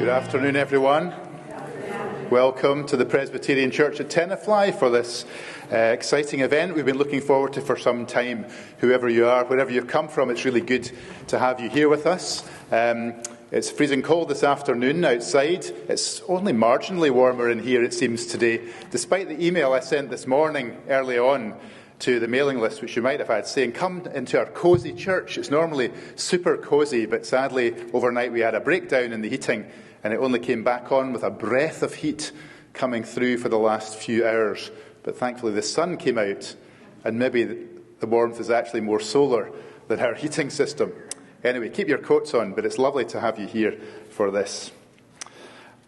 Good afternoon, everyone. Welcome to the Presbyterian Church at Tenafly for this exciting event we've been looking forward to for some time. Whoever you are, wherever you've come from, it's really good to have you here with us. It's freezing cold this afternoon outside. It's only marginally warmer in here, it seems, today, despite the email I sent this morning early on to the mailing list, which you might have had, saying, come into our cosy church. It's normally super cosy, but sadly, overnight we had a breakdown in the heating, and it only came back on with a breath of heat coming through for the last few hours. But thankfully the sun came out, and maybe the warmth is actually more solar than our heating system. Anyway, keep your coats on, but it's lovely to have you here for this.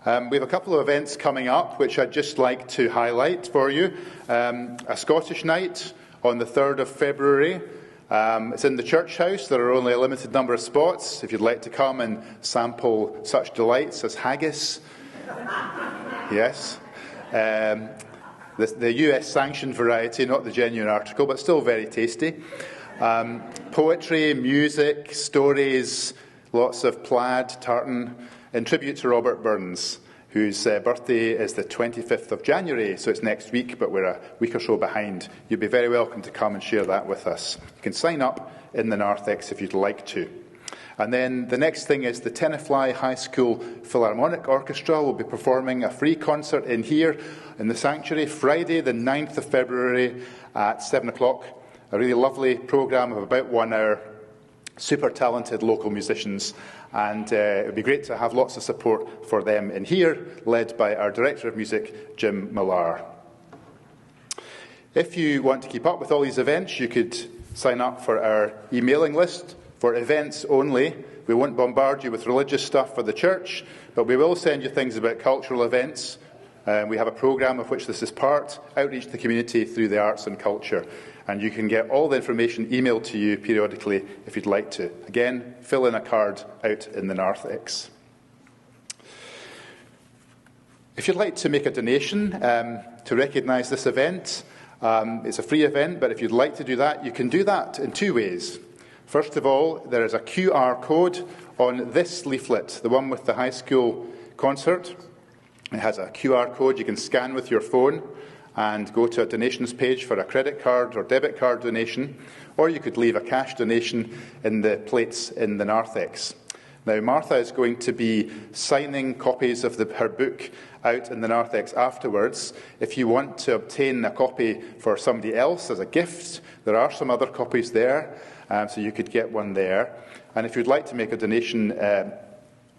We have a couple of events coming up, which I'd just like to highlight for you. A Scottish night on the 3rd of February. It's in the church house. There are only a limited number of spots. If you'd like to come and sample such delights as haggis. Yes. The US-sanctioned variety, not the genuine article, but still very tasty. Poetry, music, stories, lots of plaid, tartan, in tribute to Robert Burns, whose birthday is the 25th of January, so it's next week, but we're a week or so behind. You'd be very welcome to come and share that with us. You can sign up in the narthex if you'd like to. And then the next thing is the Tenafly High School Philharmonic Orchestra will be performing a free concert in here in the sanctuary Friday the 9th of February at 7 o'clock. A really lovely programme of about 1 hour. Super talented local musicians, and it would be great to have lots of support for them in here, led by our Director of Music, Jim Millar. If you want to keep up with all these events, you could sign up for our emailing list for events only. We won't bombard you with religious stuff for the church, but we will send you things about cultural events. We have a programme of which this is part, outreach to the community through the arts and culture. And you can get all the information emailed to you periodically if you'd like to. Again, fill in a card out in the narthex. If you'd like to make a donation to recognise this event, it's a free event, but if you'd like to do that, you can do that in two ways. First of all, there is a QR code on this leaflet, the one with the high school concert. It has a QR code you can scan with your phone and go to a donations page for a credit card or debit card donation, or you could leave a cash donation in the plates in the narthex. Now, Martha is going to be signing copies of her book out in the narthex afterwards. If you want to obtain a copy for somebody else as a gift, there are some other copies there, so you could get one there. And if you'd like to make a donation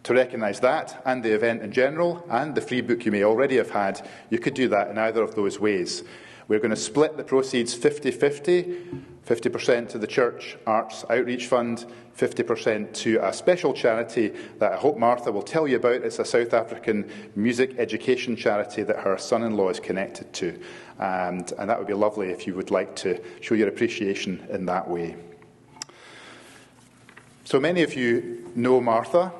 to recognise that and the event in general and the free book you may already have had, you could do that in either of those ways. We're going to split the proceeds 50-50, 50% to the Church Arts Outreach Fund, 50% to a special charity that I hope Martha will tell you about. It's a South African music education charity that her son-in-law is connected to. And that would be lovely if you would like to show your appreciation in that way. So many of you know Martha.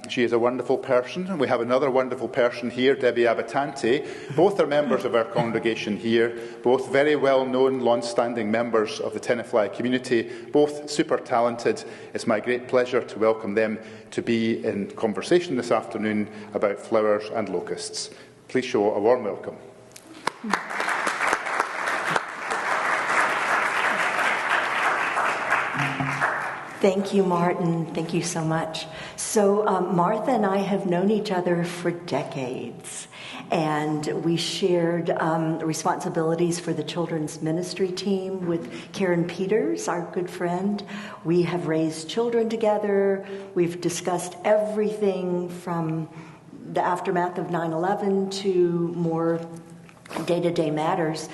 She is a wonderful person. We have another wonderful person here, Debbie Abitante. Both are members of our congregation here, both very well-known, long-standing members of the Tenafly community, both super talented. It's my great pleasure to welcome them to be in conversation this afternoon about flowers and locusts. Please show a warm welcome. Thank you, Martin. Thank you so much. So Martha and I have known each other for decades, and we shared responsibilities for the children's ministry team with Karen Peters, our good friend. We have raised children together. We've discussed everything from the aftermath of 9/11 to more day-to-day matters.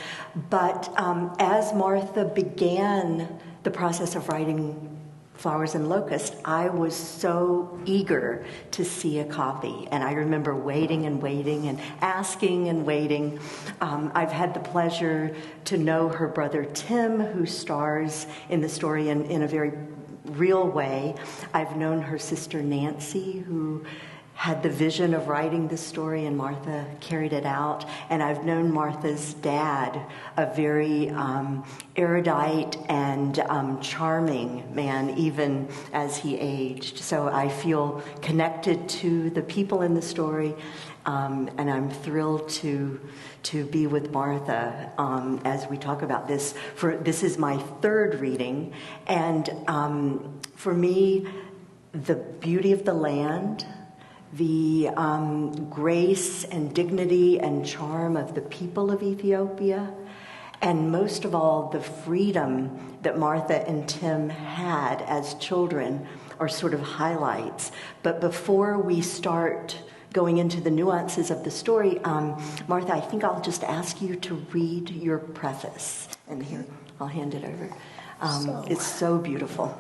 But as Martha began the process of writing Flowers and Locusts, I was so eager to see a copy, and I remember waiting and waiting and asking and waiting. I've had the pleasure to know her brother Tim, who stars in the story in a very real way. I've known her sister Nancy, who had the vision of writing this story, and Martha carried it out. And I've known Martha's dad, a very erudite and charming man, even as he aged. So I feel connected to the people in the story, and I'm thrilled to be with Martha as we talk about this. This is my third reading, and for me, the beauty of the land, the grace and dignity and charm of the people of Ethiopia, and most of all, the freedom that Martha and Tim had as children are sort of highlights. But before we start going into the nuances of the story, Martha, I think I'll just ask you to read your preface. And here, I'll hand it over. It's so beautiful.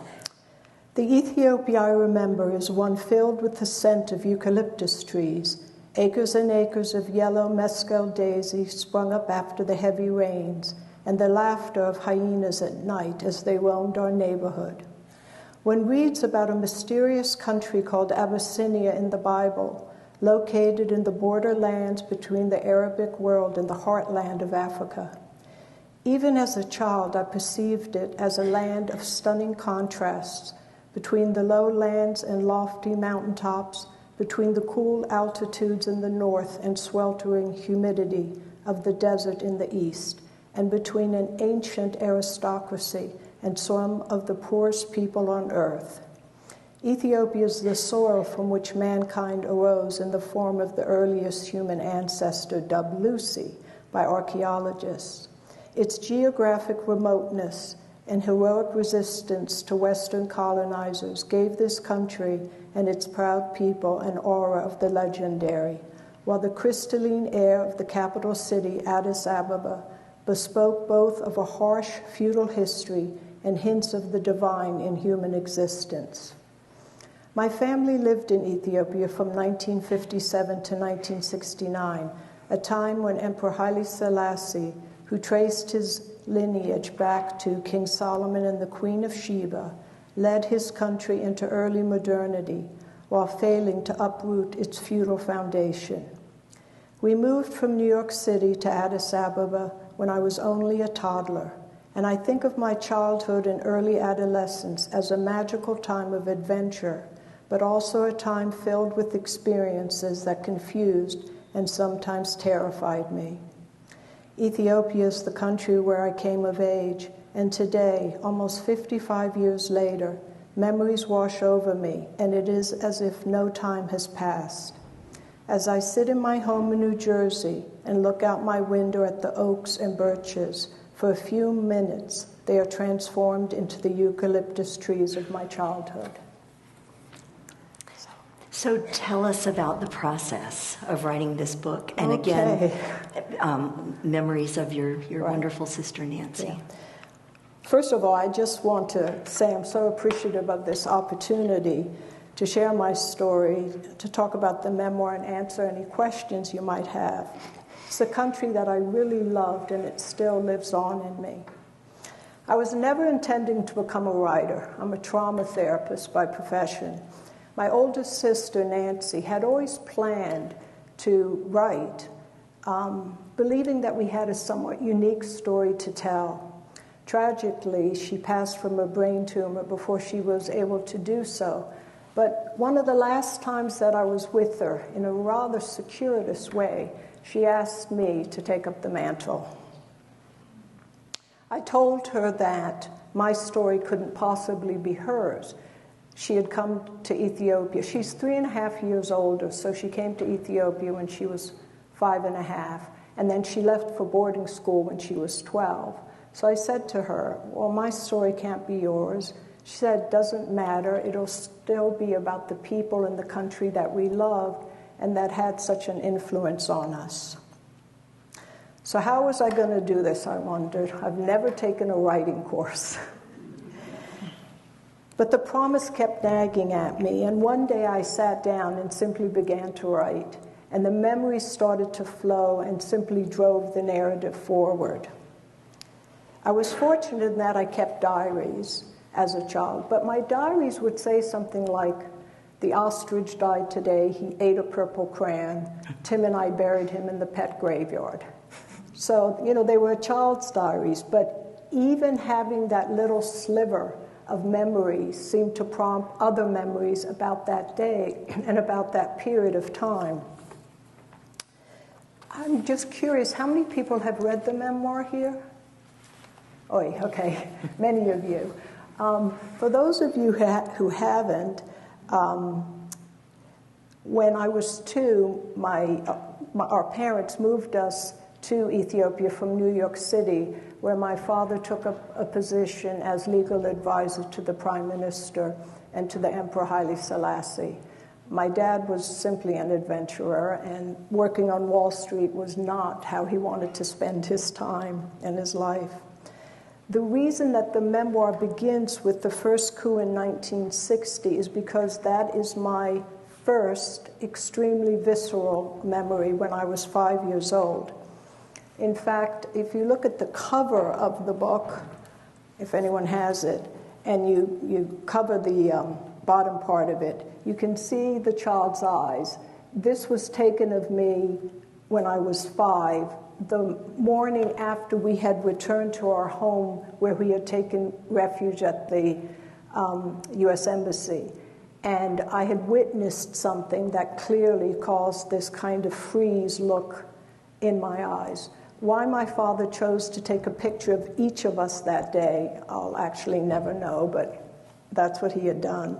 The Ethiopia I remember is one filled with the scent of eucalyptus trees. Acres and acres of yellow mescal daisy sprung up after the heavy rains, and the laughter of hyenas at night as they roamed our neighborhood. One reads about a mysterious country called Abyssinia in the Bible, located in the borderlands between the Arabic world and the heartland of Africa. Even as a child, I perceived it as a land of stunning contrasts, between the lowlands and lofty mountaintops, between the cool altitudes in the north and sweltering humidity of the desert in the east, and between an ancient aristocracy and some of the poorest people on earth. Ethiopia is the soil from which mankind arose in the form of the earliest human ancestor, dubbed Lucy by archaeologists. Its geographic remoteness and heroic resistance to Western colonizers gave this country and its proud people an aura of the legendary, while the crystalline air of the capital city, Addis Ababa, bespoke both of a harsh feudal history and hints of the divine in human existence. My family lived in Ethiopia from 1957 to 1969, a time when Emperor Haile Selassie, who traced his lineage back to King Solomon and the Queen of Sheba, led his country into early modernity while failing to uproot its feudal foundation. We moved from New York City to Addis Ababa when I was only a toddler, and I think of my childhood and early adolescence as a magical time of adventure, but also a time filled with experiences that confused and sometimes terrified me. Ethiopia is the country where I came of age, and today, almost 55 years later, memories wash over me, and it is as if no time has passed. As I sit in my home in New Jersey and look out my window at the oaks and birches, for a few minutes, they are transformed into the eucalyptus trees of my childhood. So tell us about the process of writing this book, and again, memories of your wonderful sister Nancy. Yeah. First of all, I just want to say I'm so appreciative of this opportunity to share my story, to talk about the memoir and answer any questions you might have. It's a country that I really loved, and it still lives on in me. I was never intending to become a writer. I'm a trauma therapist by profession. My oldest sister, Nancy, had always planned to write, believing that we had a somewhat unique story to tell. Tragically, she passed from a brain tumor before she was able to do so. But one of the last times that I was with her, in a rather circuitous way, she asked me to take up the mantle. I told her that my story couldn't possibly be hers. She had come to Ethiopia. She's 3.5 years older, so she came to Ethiopia when she was 5.5, and then she left for boarding school when she was 12. So I said to her, well, my story can't be yours. She said, doesn't matter. It'll still be about the people in the country that we loved and that had such an influence on us. So how was I going to do this, I wondered. I've never taken a writing course. But the promise kept nagging at me, and one day I sat down and simply began to write, and the memories started to flow and simply drove the narrative forward. I was fortunate in that I kept diaries as a child, but my diaries would say something like, The ostrich died today. He ate a purple crayon. Tim and I buried him in the pet graveyard. So, they were child's diaries, but even having that little sliver of memory seemed to prompt other memories about that day and about that period of time. I'm just curious, how many people have read the memoir here? Oh, okay, many of you. For those of you who haven't, when I was 2, our parents moved us to Ethiopia from New York City, where my father took up a position as legal advisor to the Prime Minister and to the Emperor Haile Selassie. My dad was simply an adventurer, and working on Wall Street was not how he wanted to spend his time and his life. The reason that the memoir begins with the first coup in 1960 is because that is my first extremely visceral memory when I was 5 years old. In fact, if you look at the cover of the book, if anyone has it, and you cover the bottom part of it, you can see the child's eyes. This was taken of me when I was 5, the morning after we had returned to our home where we had taken refuge at the U.S. Embassy. And I had witnessed something that clearly caused this kind of freeze look in my eyes. Why my father chose to take a picture of each of us that day, I'll actually never know, but that's what he had done.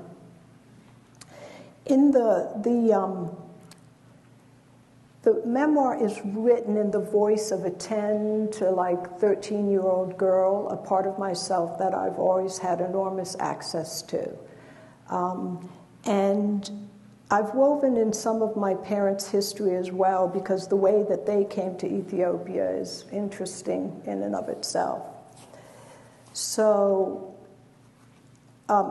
In the memoir is written in the voice of a 10 to 13-year-old girl, a part of myself that I've always had enormous access to. And I've woven in some of my parents' history as well, because the way that they came to Ethiopia is interesting in and of itself. So,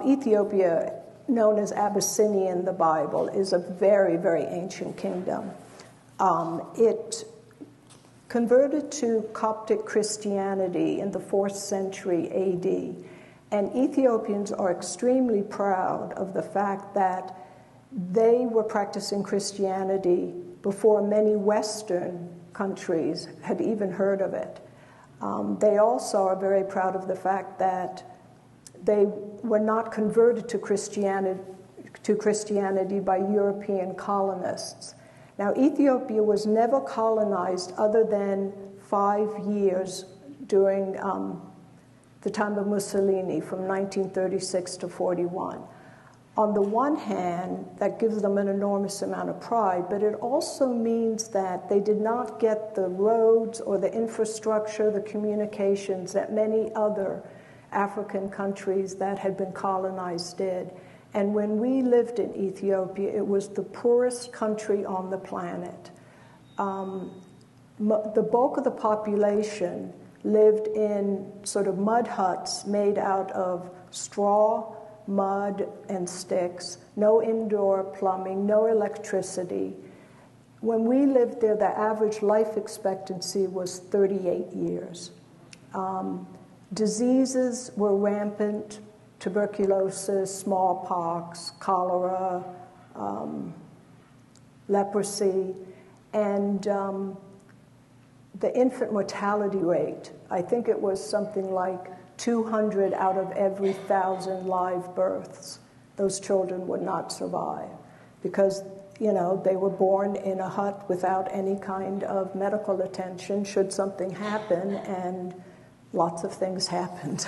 Ethiopia, known as Abyssinia in the Bible, is a very, very ancient kingdom. It converted to Coptic Christianity in the 4th century AD, and Ethiopians are extremely proud of the fact that they were practicing Christianity before many Western countries had even heard of it. They also are very proud of the fact that they were not converted to Christianity by European colonists. Now, Ethiopia was never colonized other than 5 years during the time of Mussolini, from 1936 to 41. On the one hand, that gives them an enormous amount of pride, but it also means that they did not get the roads or the infrastructure, the communications that many other African countries that had been colonized did. And when we lived in Ethiopia, it was the poorest country on the planet. The bulk of the population lived in sort of mud huts made out of straw, mud, and sticks, no indoor plumbing, no electricity. When we lived there, the average life expectancy was 38 years. Diseases were rampant: tuberculosis, smallpox, cholera, leprosy, and the infant mortality rate, I think it was something like 200 out of every 1,000 live births. Those children would not survive because, they were born in a hut without any kind of medical attention should something happen, and lots of things happened.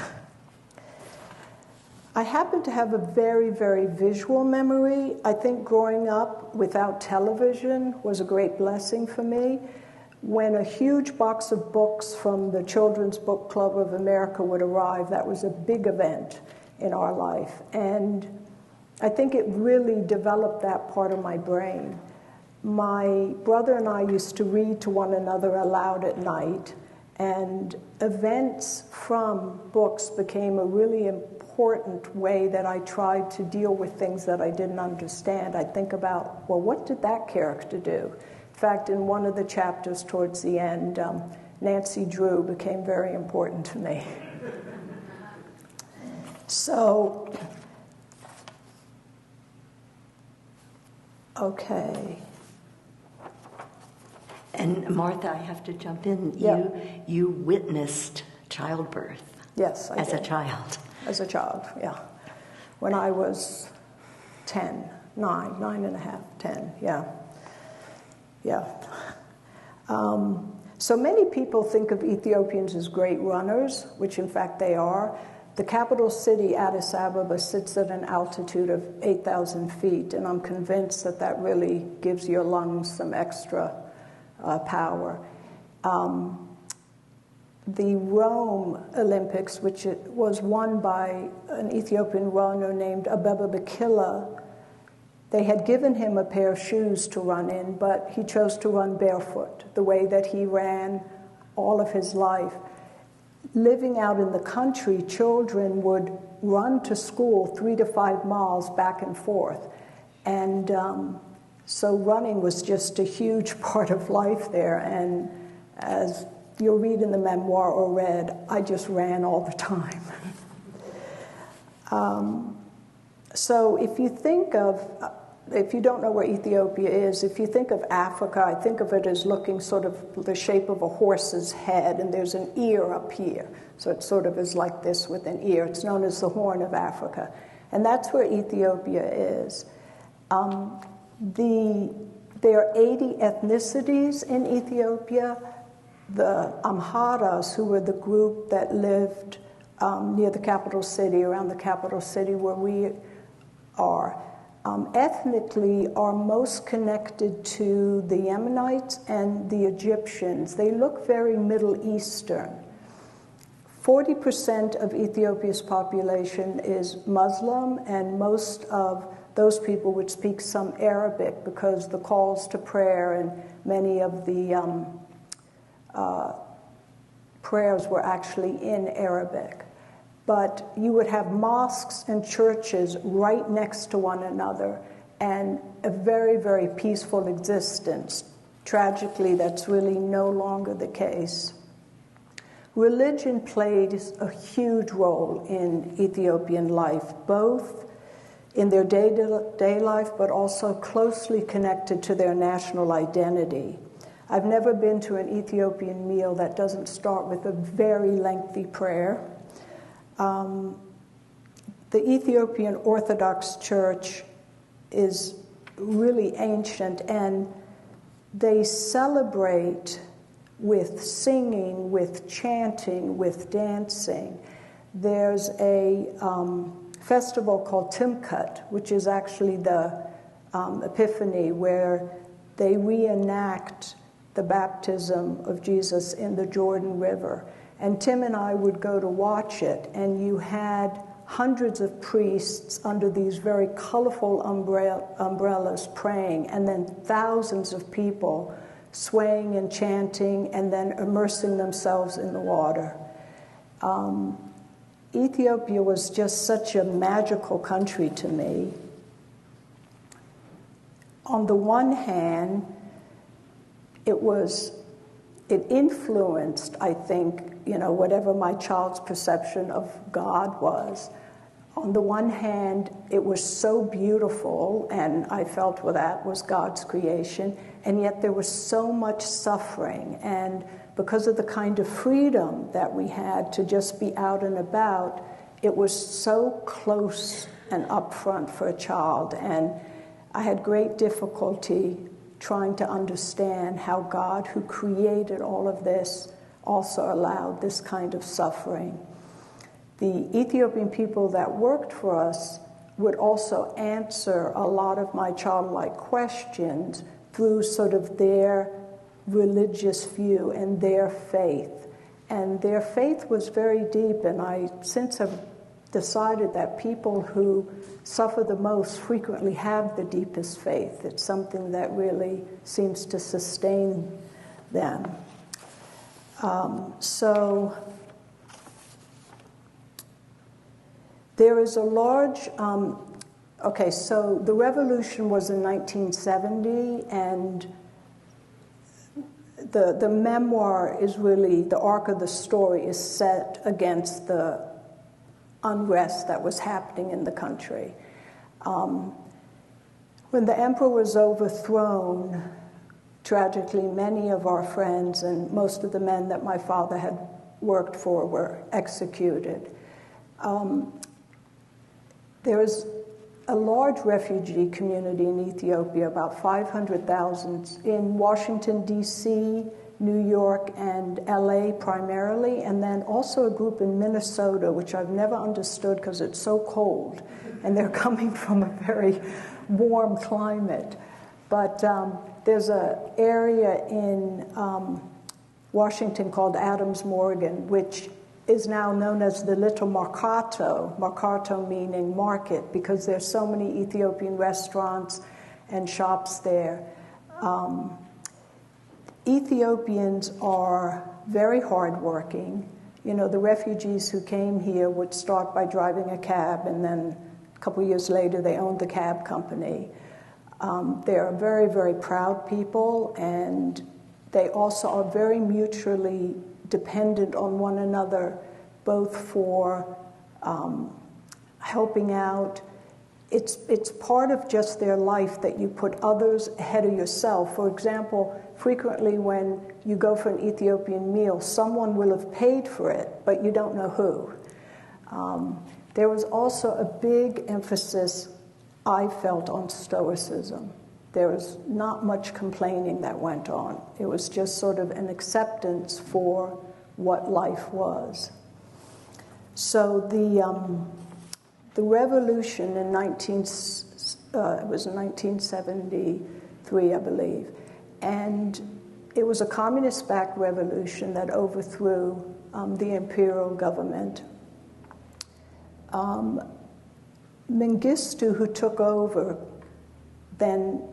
I happen to have a very, very visual memory. I think growing up without television was a great blessing for me. When a huge box of books from the Children's Book Club of America would arrive, that was a big event in our life. And I think it really developed that part of my brain. My brother and I used to read to one another aloud at night, and events from books became a really important way that I tried to deal with things that I didn't understand. I'd think about, well, what did that character do? In fact, in one of the chapters towards the end, Nancy Drew became very important to me. So Okay. And Martha, I have to jump in. Yeah. You witnessed childbirth. Yes, I as did. a child. As a child, yeah. When I was 9 and a half, 10, yeah. Yeah. So many people think of Ethiopians as great runners, which in fact they are. The capital city, Addis Ababa, sits at an altitude of 8,000 feet, and I'm convinced that that really gives your lungs some extra power. The Rome Olympics, which it was won by an Ethiopian runner named Abebe Bikila, they had given him a pair of shoes to run in, but he chose to run barefoot, the way that he ran all of his life. Living out in the country, children would run to school 3 to 5 miles back and forth. And so running was just a huge part of life there. And as you'll read in the memoir or read, I just ran all the time. So if you don't know where Ethiopia is, if you think of Africa, I think of it as looking sort of the shape of a horse's head, and there's an ear up here. So it sort of is like this with an ear. It's known as the Horn of Africa. And that's where Ethiopia is. There are 80 ethnicities in Ethiopia. The Amharas, who were the group that lived near the capital city, around the capital city where we are, ethnically are most connected to the Yemenites and the Egyptians. They look very Middle Eastern. 40% of Ethiopia's population is Muslim, and most of those people would speak some Arabic because the calls to prayer and many of the prayers were actually in Arabic. But you would have mosques and churches right next to one another and a very, very peaceful existence. Tragically, that's really no longer the case. Religion plays a huge role in Ethiopian life, both in their day-to-day life, but also closely connected to their national identity. I've never been to an Ethiopian meal that doesn't start with a very lengthy prayer. The Ethiopian Orthodox Church is really ancient, and they celebrate with singing, with chanting, with dancing. There's a festival called Timkat, which is actually the Epiphany, where they reenact the baptism of Jesus in the Jordan River. And Tim and I would go to watch it, and you had hundreds of priests under these very colorful umbrellas praying, and then thousands of people swaying and chanting and then immersing themselves in the water. Ethiopia was just such a magical country to me. On the one hand, it influenced, I think, whatever my child's perception of God was. On the one hand, it was so beautiful, and I felt, well, that was God's creation, and yet there was so much suffering. And because of the kind of freedom that we had to just be out and about, it was so close and upfront for a child. And I had great difficulty trying to understand how God, who created all of this, also allowed this kind of suffering. The Ethiopian people that worked for us would also answer a lot of my childlike questions through sort of their religious view and their faith. And their faith was very deep, and I since have decided that people who suffer the most frequently have the deepest faith. It's something that really seems to sustain them. So there is a large, so the revolution was in 1970, and the memoir is really, the arc of the story is set against the unrest that was happening in the country. When the emperor was overthrown, tragically, many of our friends and most of the men that my father had worked for were executed. There was a large refugee community in Ethiopia, about 500,000, in Washington, D.C., New York, and L.A. primarily, and then also a group in Minnesota, which I've never understood because it's so cold, and they're coming from a very warm climate. But there's an area in Washington called Adams Morgan, which is now known as the Little Mercato meaning market, because there's so many Ethiopian restaurants and shops there. Ethiopians are very hardworking. You know, the refugees who came here would start by driving a cab, and then a couple years later they owned the cab company. They're very, very proud people, and they also are very mutually dependent on one another, both for helping out. It's part of just their life that you put others ahead of yourself. For example, frequently when you go for an Ethiopian meal, someone will have paid for it, but you don't know who. There was also a big emphasis, I felt, on stoicism. There was not much complaining that went on. It was just sort of an acceptance for what life was. So the revolution in 1973, I believe, and it was a communist-backed revolution that overthrew the imperial government. Mengistu, who took over, then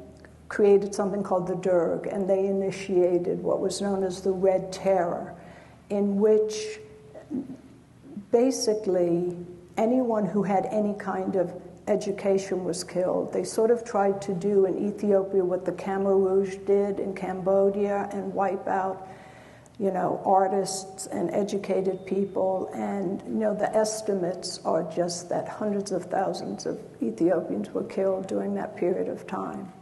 created something called the Derg, and they initiated what was known as the Red Terror, in which basically anyone who had any kind of education was killed. They sort of tried to do in Ethiopia what the Khmer Rouge did in Cambodia and wipe out, you know, artists and educated people. And, you know, the estimates are just that hundreds of thousands of Ethiopians were killed during that period of time.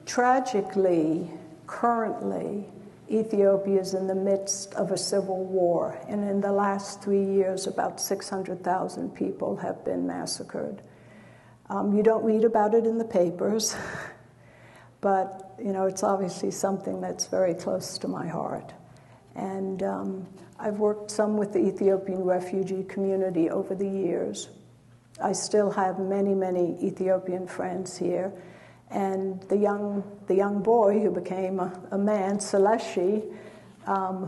Tragically, currently, Ethiopia is in the midst of a civil war, and in the last 3 years, about 600,000 people have been massacred. You don't read about it in the papers, but you know, it's obviously something that's very close to my heart. And I've worked some with the Ethiopian refugee community over the years. I still have many, many Ethiopian friends here. And the young boy who became a man, Seleshi,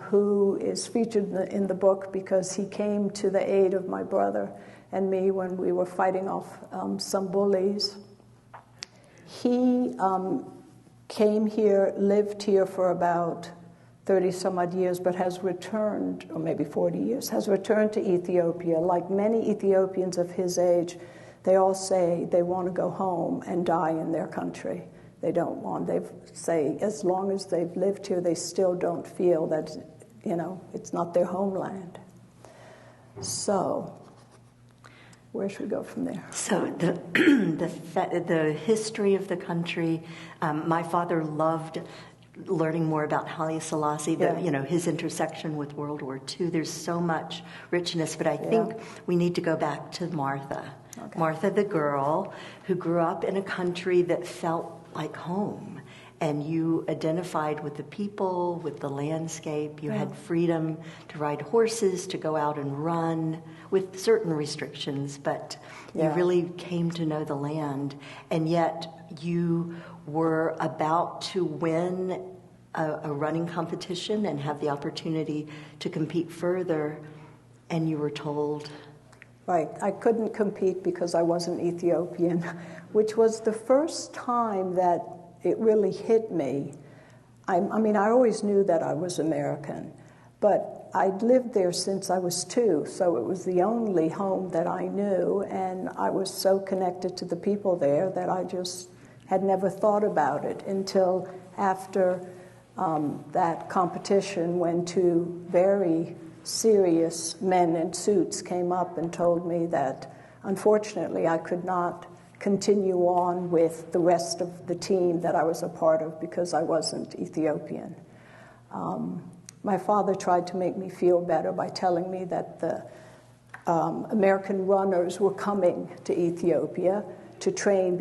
who is featured in the book because he came to the aid of my brother and me when we were fighting off some bullies. He came here, lived here for about 30-some-odd years, but has returned, or maybe 40 years, has returned to Ethiopia. Like many Ethiopians of his age, they all say they want to go home and die in their country. They don't want, they say as long as they've lived here, they still don't feel that, you know, it's not their homeland. So, where should we go from there? So the history of the country, my father loved learning more about Haile Selassie, you know, his intersection with World War II. There's so much richness, but I think we need to go back to Martha. Okay. Martha, the girl who grew up in a country that felt like home, and you identified with the people, with the landscape. You had freedom to ride horses, to go out and run, with certain restrictions, but you really came to know the land, and yet you were about to win a running competition and have the opportunity to compete further, and you were told... Right, I couldn't compete because I wasn't Ethiopian, which was the first time that it really hit me. I mean, I always knew that I was American, but I'd lived there since I was 2, so it was the only home that I knew, and I was so connected to the people there that I just had never thought about it until after that competition, when 2 very serious men in suits came up and told me that unfortunately, I could not continue on with the rest of the team that I was a part of because I wasn't Ethiopian. My father tried to make me feel better by telling me that the American runners were coming to Ethiopia to train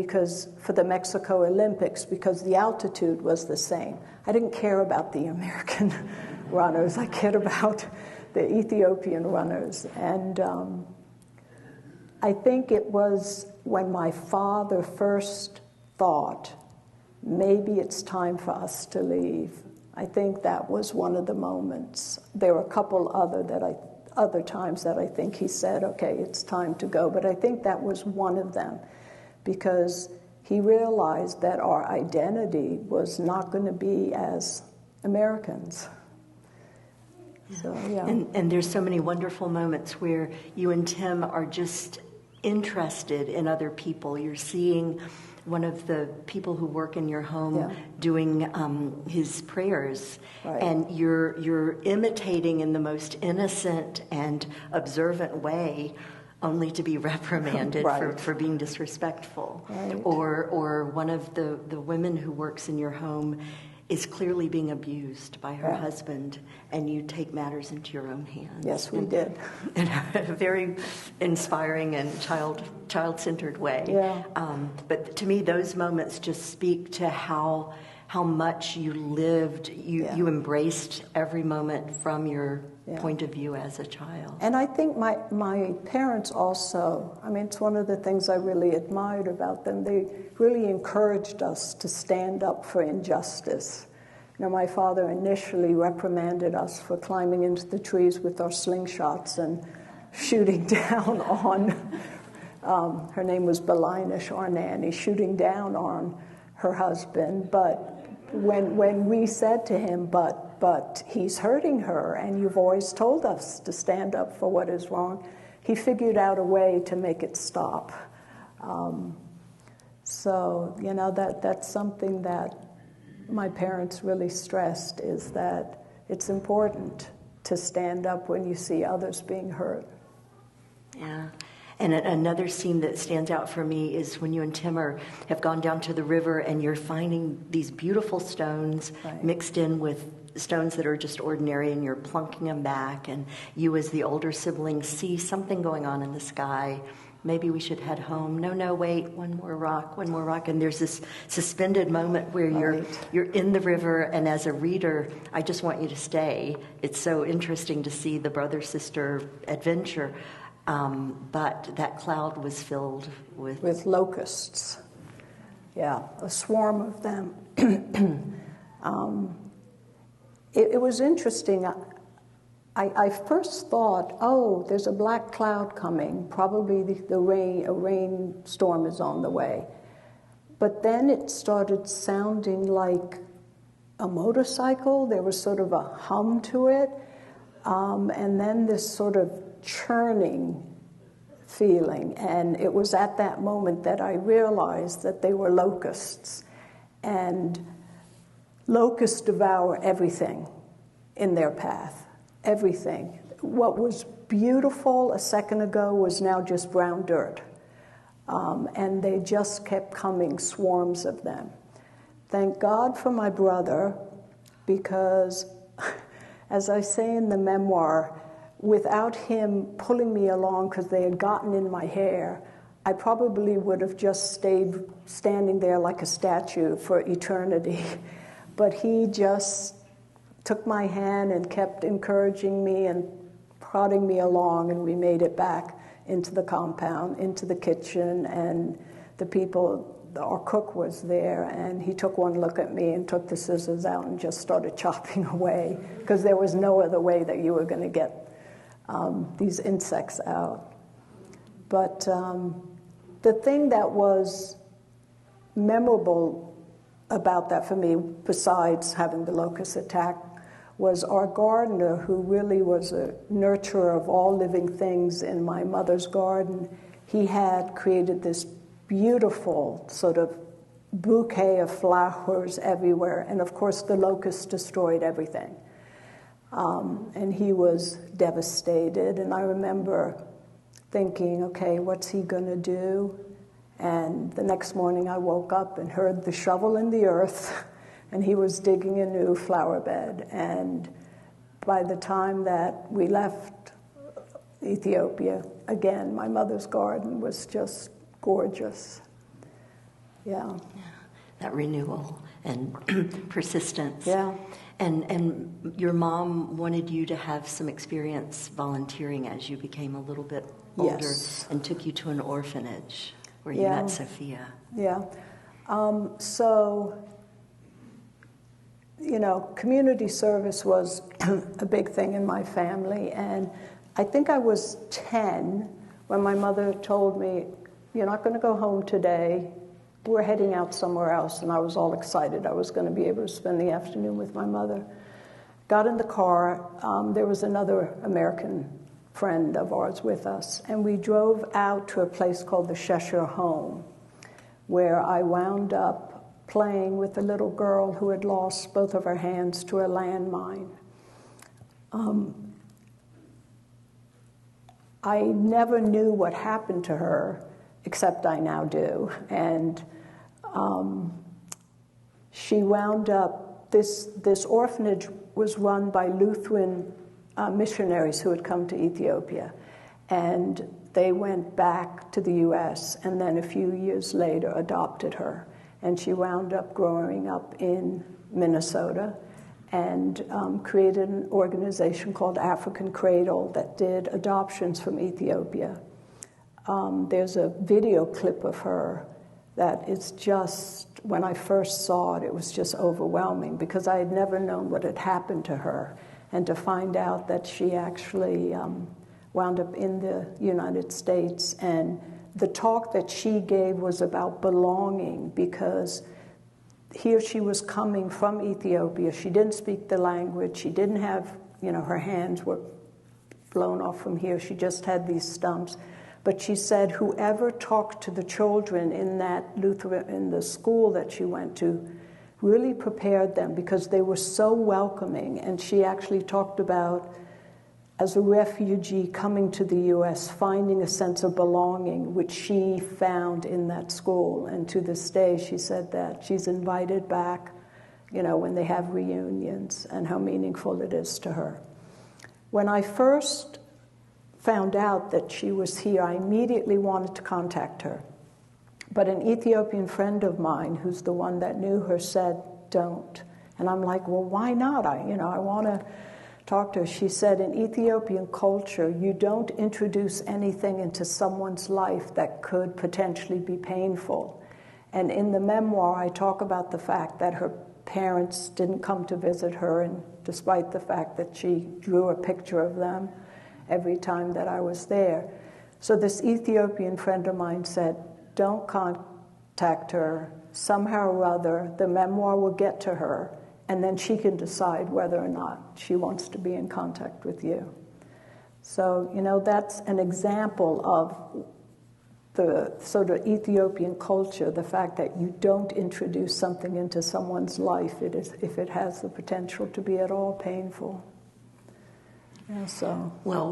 for the Mexico Olympics because the altitude was the same. I didn't care about the American runners. I cared about the Ethiopian runners. And I think it was when my father first thought, maybe it's time for us to leave. I think that was one of the moments. There were a couple other times that I think he said, okay, it's time to go. But I think that was one of them because he realized that our identity was not going to be as Americans. So, yeah. And there's so many wonderful moments where you and Tim are just interested in other people. You're seeing one of the people who work in your home doing his prayers, right. And you're imitating in the most innocent and observant way, only to be reprimanded right. for being disrespectful. Right. Or one of the women who works in your home is clearly being abused by her husband, and you take matters into your own hands. Yes, we did. In a very inspiring and child-centered way. Yeah. But to me, those moments just speak to how much you lived, you embraced every moment from your point of view as a child. And I think my parents also, I mean, it's one of the things I really admired about them. They really encouraged us to stand up for injustice. You know, my father initially reprimanded us for climbing into the trees with our slingshots and shooting down on, her name was Belinish, our nanny, shooting down on her husband. But when we said to him, but he's hurting her, and you've always told us to stand up for what is wrong, he figured out a way to make it stop. So, you know, that's something that my parents really stressed, is that it's important to stand up when you see others being hurt. Yeah. And another scene that stands out for me is when you and Tim have gone down to the river and you're finding these beautiful stones mixed in with stones that are just ordinary, and you're plunking them back, and you as the older sibling see something going on in the sky. Maybe we should head home. No, wait, one more rock. And there's this suspended moment where you're in the river, and as a reader, I just want you to stay. It's so interesting to see the brother-sister adventure. But that cloud was filled with locusts. Yeah, a swarm of them. It was interesting. I first thought, oh, there's a black cloud coming. Probably a rainstorm is on the way. But then it started sounding like a motorcycle. There was sort of a hum to it. And then this sort of churning feeling. And it was at that moment that I realized that they were locusts. And locusts devour everything in their path. Everything. What was beautiful a second ago was now just brown dirt. And they just kept coming, swarms of them. Thank God for my brother, because as I say in the memoir, without him pulling me along because they had gotten in my hair, I probably would have just stayed standing there like a statue for eternity. But he just took my hand and kept encouraging me and prodding me along, and we made it back into the compound, into the kitchen, and the people, our cook was there, and he took one look at me and took the scissors out and just started chopping away, because there was no other way that you were going to get these insects out. But the thing that was memorable about that for me, besides having the locust attack, was our gardener, who really was a nurturer of all living things in my mother's garden. He had created this beautiful sort of bouquet of flowers everywhere, and of course the locusts destroyed everything. And he was devastated, and I remember thinking, okay, what's he going to do? And the next morning I woke up and heard the shovel in the earth, and he was digging a new flower bed. And by the time that we left Ethiopia, again, my mother's garden was just gorgeous. Yeah. That renewal and persistence. Yeah. And your mom wanted you to have some experience volunteering as you became a little bit older, Yes. and took you to an orphanage where you Yeah. met Sophia. Yeah. So, community service was a big thing in my family. And I think I was 10 when my mother told me, "You're not going to go home today. We're heading out somewhere else." And I was all excited. I was going to be able to spend the afternoon with my mother. Got in the car. There was another American friend of ours with us. And we drove out to a place called the Cheshire Home, where I wound up playing with a little girl who had lost both of her hands to a landmine. I never knew what happened to her, except I now do. And she wound up, this orphanage was run by Lutheran missionaries who had come to Ethiopia. And they went back to the U.S. and then a few years later adopted her. And she wound up growing up in Minnesota and created an organization called African Cradle that did adoptions from Ethiopia. There's a video clip of her that is just, when I first saw it, it was just overwhelming because I had never known what had happened to her. And to find out that she actually wound up in the United States, and the talk that she gave was about belonging, because here she was coming from Ethiopia. She didn't speak the language. She didn't have, her hands were blown off from here. She just had these stumps. But she said whoever talked to the children in the school that she went to really prepared them because they were so welcoming. And she actually talked about, as a refugee coming to the U.S., finding a sense of belonging, which she found in that school. And to this day, she said that she's invited back, when they have reunions, and how meaningful it is to her. When I first found out that she was here, I immediately wanted to contact her. But an Ethiopian friend of mine, who's the one that knew her, said, "Don't." And I'm like, well, why not? I want to talk to her. She said, in Ethiopian culture, you don't introduce anything into someone's life that could potentially be painful. And in the memoir, I talk about the fact that her parents didn't come to visit her, and despite the fact that she drew a picture of them every time that I was there. So this Ethiopian friend of mine said, don't contact her. Somehow or other, the memoir will get to her, and then she can decide whether or not she wants to be in contact with you. So, that's an example of the sort of Ethiopian culture, the fact that you don't introduce something into someone's life if it has the potential to be at all painful. Yeah, so. Well,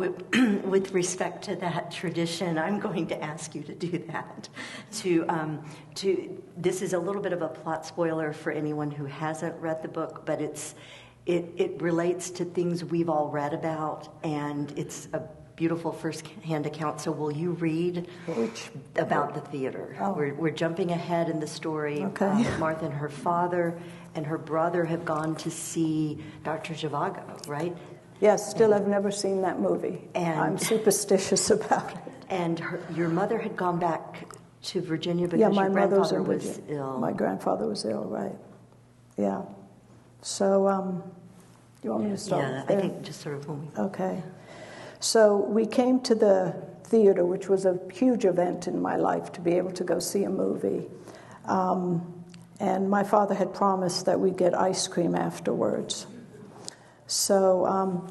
with respect to that tradition, I'm going to ask you to do that. This is a little bit of a plot spoiler for anyone who hasn't read the book, but it relates to things we've all read about, and it's a beautiful first-hand account. So will you read about the theater? Oh. We're jumping ahead in the story. Okay. Martha and her father and her brother have gone to see Dr. Zhivago, right? Yes, still I've never seen that movie. And I'm superstitious about it. And your mother had gone back to Virginia because my your grandfather was ill. My grandfather was ill, right. Yeah. So, you want me to start? Yeah, I think just sort of when we... Okay. So we came to the theater, which was a huge event in my life to be able to go see a movie. And my father had promised that we'd get ice cream afterwards. So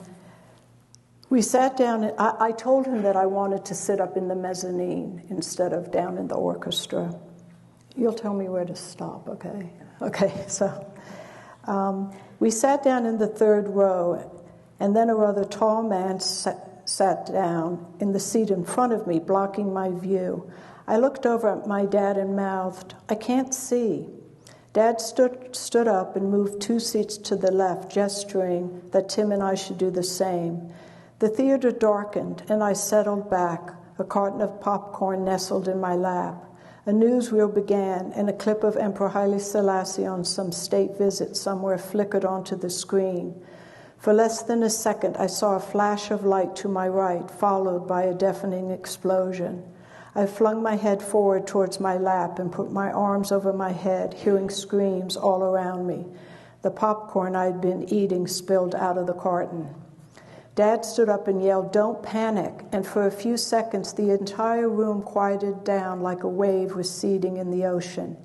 we sat down. I told him that I wanted to sit up in the mezzanine instead of down in the orchestra. You'll tell me where to stop, okay? Okay, so we sat down in the third row, and then a rather tall man sat down in the seat in front of me, blocking my view. I looked over at my dad and mouthed, "I can't see." Dad stood up and moved 2 seats to the left, gesturing that Tim and I should do the same. The theater darkened, and I settled back, a carton of popcorn nestled in my lap. A newsreel began, and a clip of Emperor Haile Selassie on some state visit somewhere flickered onto the screen. For less than a second, I saw a flash of light to my right, followed by a deafening explosion. I flung my head forward towards my lap and put my arms over my head, hearing screams all around me. The popcorn I'd been eating spilled out of the carton. Dad stood up and yelled, "Don't panic," and for a few seconds the entire room quieted down like a wave receding in the ocean.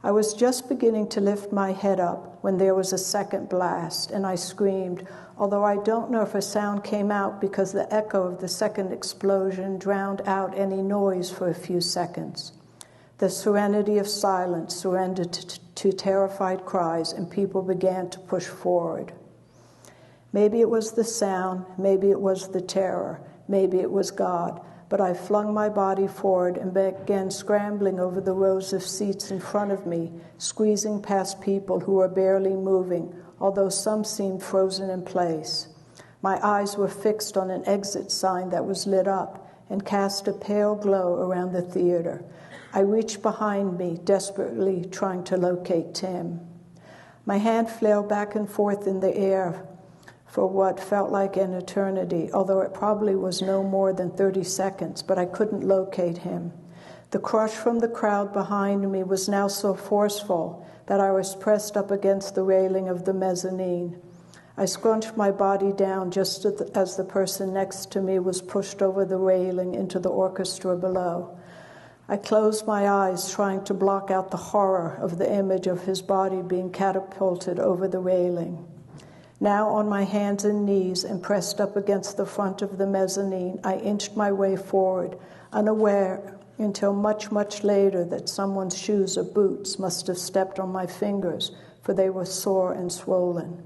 I was just beginning to lift my head up when there was a second blast, and I screamed, although I don't know if a sound came out because the echo of the second explosion drowned out any noise for a few seconds. The serenity of silence surrendered to terrified cries, and people began to push forward. Maybe it was the sound, maybe it was the terror, maybe it was God, but I flung my body forward and began scrambling over the rows of seats in front of me, squeezing past people who were barely moving, although some seemed frozen in place. My eyes were fixed on an exit sign that was lit up and cast a pale glow around the theater. I reached behind me, desperately trying to locate Tim. My hand flailed back and forth in the air for what felt like an eternity, although it probably was no more than 30 seconds, but I couldn't locate him. The crush from the crowd behind me was now so forceful that I was pressed up against the railing of the mezzanine. I scrunched my body down just as the person next to me was pushed over the railing into the orchestra below. I closed my eyes, trying to block out the horror of the image of his body being catapulted over the railing. Now on my hands and knees and pressed up against the front of the mezzanine, I inched my way forward, unaware until much, much later that someone's shoes or boots must have stepped on my fingers, for they were sore and swollen.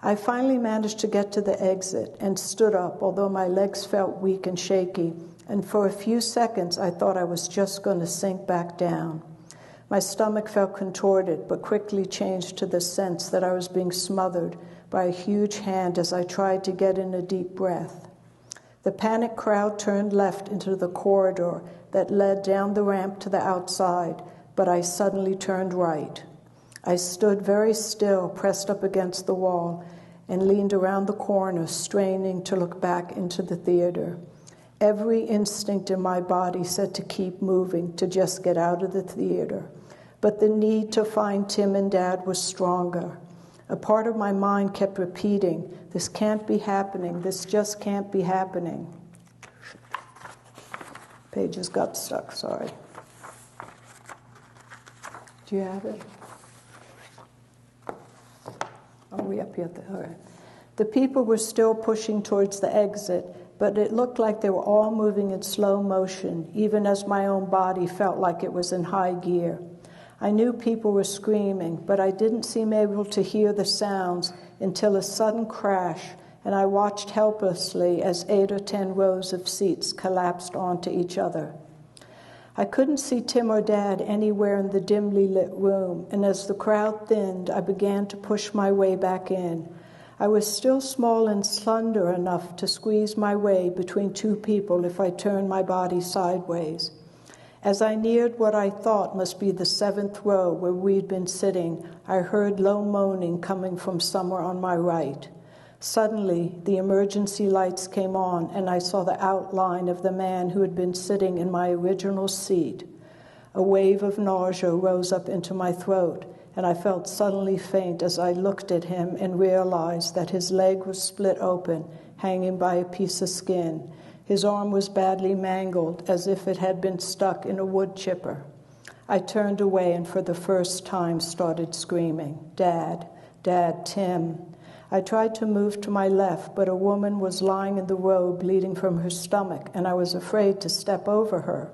I finally managed to get to the exit and stood up, although my legs felt weak and shaky, and for a few seconds I thought I was just going to sink back down. My stomach felt contorted, but quickly changed to the sense that I was being smothered by a huge hand as I tried to get in a deep breath. The panicked crowd turned left into the corridor that led down the ramp to the outside, but I suddenly turned right. I stood very still, pressed up against the wall, and leaned around the corner, straining to look back into the theater. Every instinct in my body said to keep moving, to just get out of the theater. But the need to find Tim and Dad was stronger. A part of my mind kept repeating, "This can't be happening. This just can't be happening." Pages got stuck, sorry. Do you have it? Are we up here? All right. The people were still pushing towards the exit, but it looked like they were all moving in slow motion, even as my own body felt like it was in high gear. I knew people were screaming, but I didn't seem able to hear the sounds until a sudden crash, and I watched helplessly as 8 or 10 rows of seats collapsed onto each other. I couldn't see Tim or Dad anywhere in the dimly lit room, and as the crowd thinned, I began to push my way back in. I was still small and slender enough to squeeze my way between 2 people if I turned my body sideways. As I neared what I thought must be the 7th row where we'd been sitting, I heard low moaning coming from somewhere on my right. Suddenly, the emergency lights came on, and I saw the outline of the man who had been sitting in my original seat. A wave of nausea rose up into my throat, and I felt suddenly faint as I looked at him and realized that his leg was split open, hanging by a piece of skin. His arm was badly mangled, as if it had been stuck in a wood chipper. I turned away and for the first time started screaming, "Dad, Dad, Tim." I tried to move to my left, but a woman was lying in the road bleeding from her stomach, and I was afraid to step over her.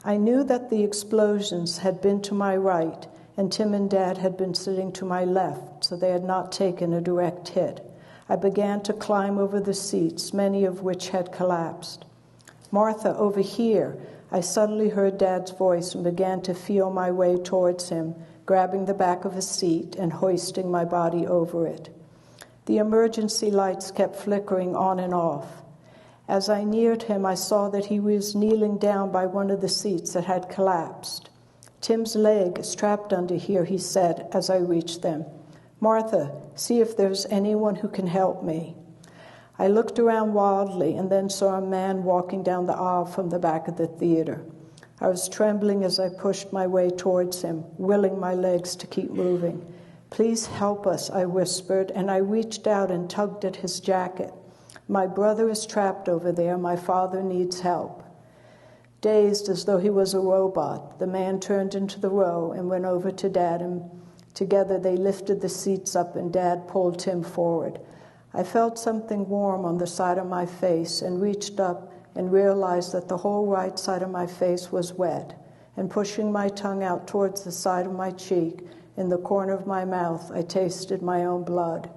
I knew that the explosions had been to my right, and Tim and Dad had been sitting to my left, so they had not taken a direct hit. I began to climb over the seats, many of which had collapsed. "Martha, over here." I suddenly heard Dad's voice and began to feel my way towards him, grabbing the back of a seat and hoisting my body over it. The emergency lights kept flickering on and off. As I neared him, I saw that he was kneeling down by one of the seats that had collapsed. "Tim's leg is trapped under here," he said as I reached them. "Martha, see if there's anyone who can help me." I looked around wildly and then saw a man walking down the aisle from the back of the theater. I was trembling as I pushed my way towards him, willing my legs to keep moving. "Please help us," I whispered, and I reached out and tugged at his jacket. "My brother is trapped over there. My father needs help." Dazed as though he was a robot, the man turned into the row and went over to Dad, and together they lifted the seats up and Dad pulled Tim forward. I felt something warm on the side of my face and reached up and realized that the whole right side of my face was wet, and pushing my tongue out towards the side of my cheek, in the corner of my mouth, I tasted my own blood.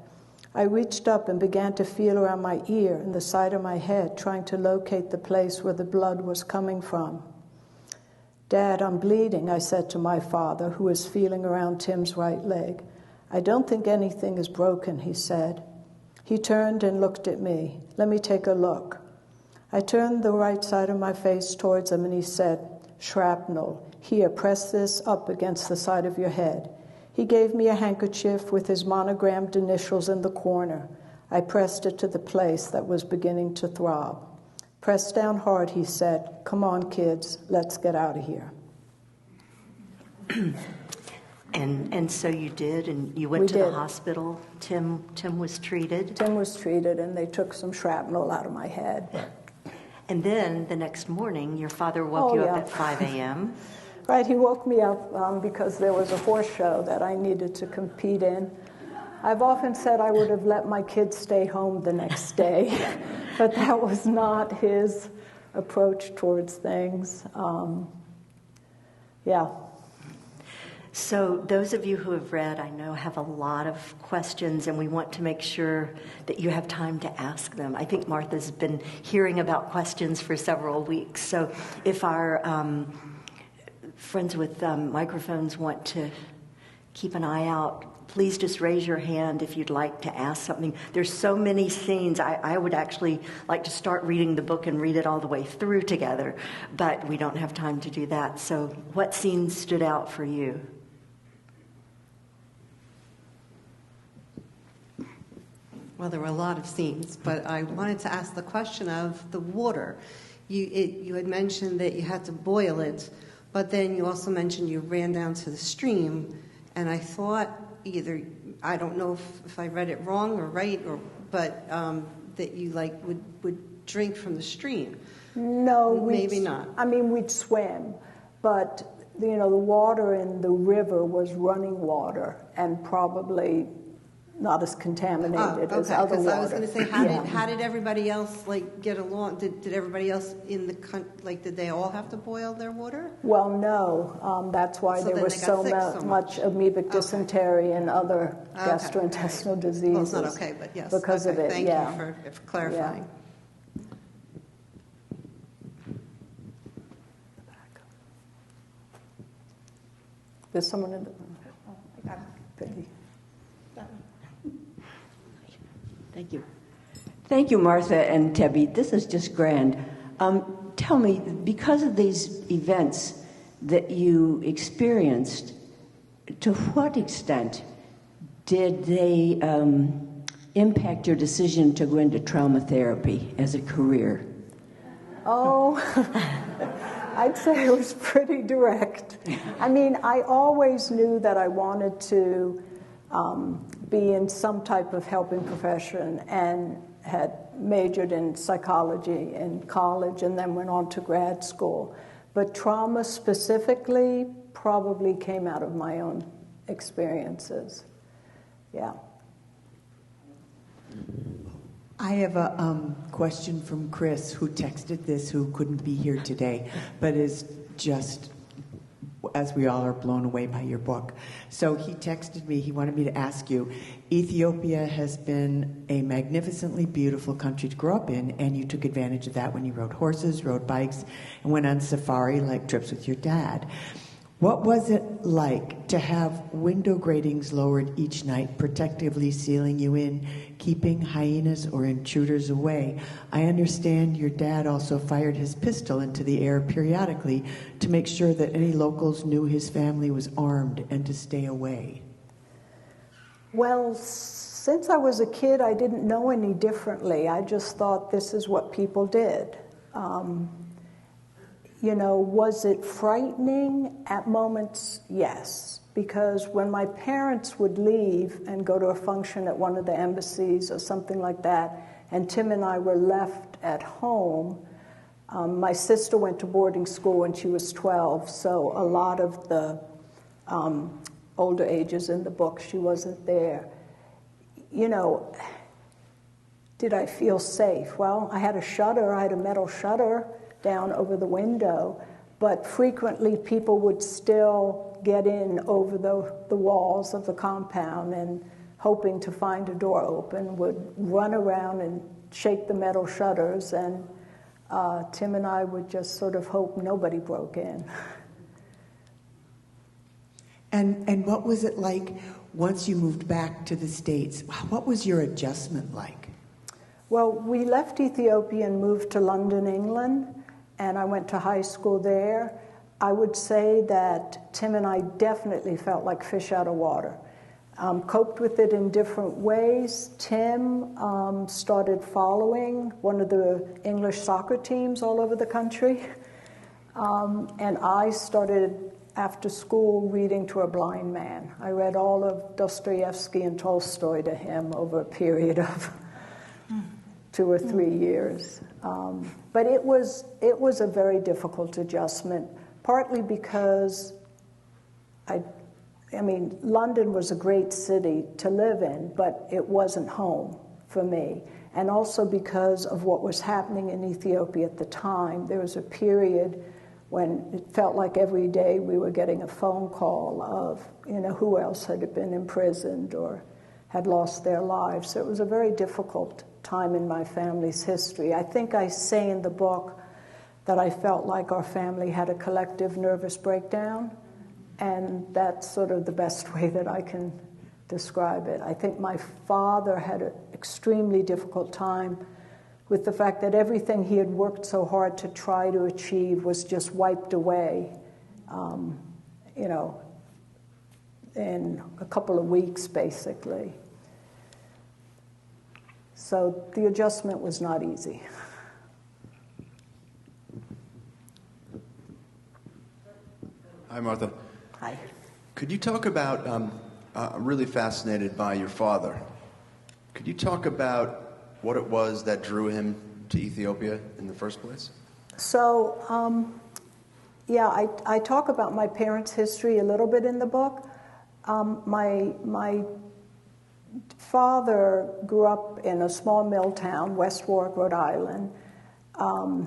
I reached up and began to feel around my ear and the side of my head, trying to locate the place where the blood was coming from. "Dad, I'm bleeding," I said to my father, who was feeling around Tim's right leg. "I don't think anything is broken," he said. He turned and looked at me. "Let me take a look." I turned the right side of my face towards him and he said, "Shrapnel. Here, press this up against the side of your head." He gave me a handkerchief with his monogrammed initials in the corner. I pressed it to the place that was beginning to throb. "Press down hard," he said. "Come on, kids, let's get out of here." And so you did, and you went to the hospital. Tim was treated. Tim was treated, and they took some shrapnel out of my head. And then the next morning, your father woke you up at 5 a.m. Right, he woke me up because there was a horse show that I needed to compete in. I've often said I would have let my kids stay home the next day, but that was not his approach towards things. So those of you who have read, I know, have a lot of questions, and we want to make sure that you have time to ask them. I think Martha's been hearing about questions for several weeks. So if our friends with microphones want to keep an eye out, please just raise your hand if you'd like to ask something. There's so many scenes. I would actually like to start reading the book and read it all the way through together, but we don't have time to do that. So what scenes stood out for you? Well, there were a lot of scenes, but I wanted to ask the question of the water. You had mentioned that you had to boil it, but then you also mentioned you ran down to the stream, and I thought I don't know if I read it wrong or right, but that you would drink from the stream. No, maybe not. I mean, we'd swim, but the water in the river was running water and probably not as contaminated as other water. I was going to say, how did everybody else get along? Did everybody else in the country, did they all have to boil their water? Well, no. That's why there was so much amoebic dysentery and other gastrointestinal diseases. Well, it's not okay, but yes. Because of it, Thank you for clarifying. Yeah. There's someone in the room. Oh, my God. Pity. Thank you. Thank you, Martha and Tebby. This is just grand. Tell me, because of these events that you experienced, to what extent did they impact your decision to go into trauma therapy as a career? Oh, I'd say it was pretty direct. I mean, I always knew that I wanted to be in some type of helping profession, and had majored in psychology in college and then went on to grad school. But trauma specifically probably came out of my own experiences. Yeah. I have a question from Chris, who texted this, who couldn't be here today, but is just as we all are blown away by your book. So he texted me, he wanted me to ask you, Ethiopia has been a magnificently beautiful country to grow up in, and you took advantage of that when you rode horses, rode bikes, and went on safari, like trips with your dad. What was it like to have window gratings lowered each night, protectively sealing you in, keeping hyenas or intruders away? I understand your dad also fired his pistol into the air periodically to make sure that any locals knew his family was armed and to stay away. Well, since I was a kid, I didn't know any differently. I just thought this is what people did. Was it frightening? At moments, yes. Because when my parents would leave and go to a function at one of the embassies or something like that, and Tim and I were left at home, my sister went to boarding school when she was 12, so a lot of the older ages in the book, she wasn't there. Did I feel safe? Well, I had a metal shutter down over the window, but frequently people would still get in over the walls of the compound and hoping to find a door open, would run around and shake the metal shutters, and Tim and I would just sort of hope nobody broke in. And what was it like once you moved back to the States? What was your adjustment like? Well, we left Ethiopia and moved to London, England, and I went to high school there. I would say that Tim and I definitely felt like fish out of water. Coped with it in different ways. Tim started following one of the English soccer teams all over the country. And I started, after school, reading to a blind man. I read all of Dostoevsky and Tolstoy to him over a period of 2 or 3 years. But it was a very difficult adjustment, partly because London was a great city to live in, but it wasn't home for me. And also because of what was happening in Ethiopia at the time. There was a period when it felt like every day we were getting a phone call of, who else had been imprisoned or had lost their lives. So it was a very difficult time in my family's history. I think I say in the book that I felt like our family had a collective nervous breakdown, and that's sort of the best way that I can describe it. I think my father had an extremely difficult time with the fact that everything he had worked so hard to try to achieve was just wiped away, in a couple of weeks, basically. So the adjustment was not easy. Hi, Martha. Hi. Could you talk about, I'm really fascinated by your father. Could you talk about what it was that drew him to Ethiopia in the first place? So, I talk about my parents' history a little bit in the book. My father grew up in a small mill town, West Warwick, Rhode Island.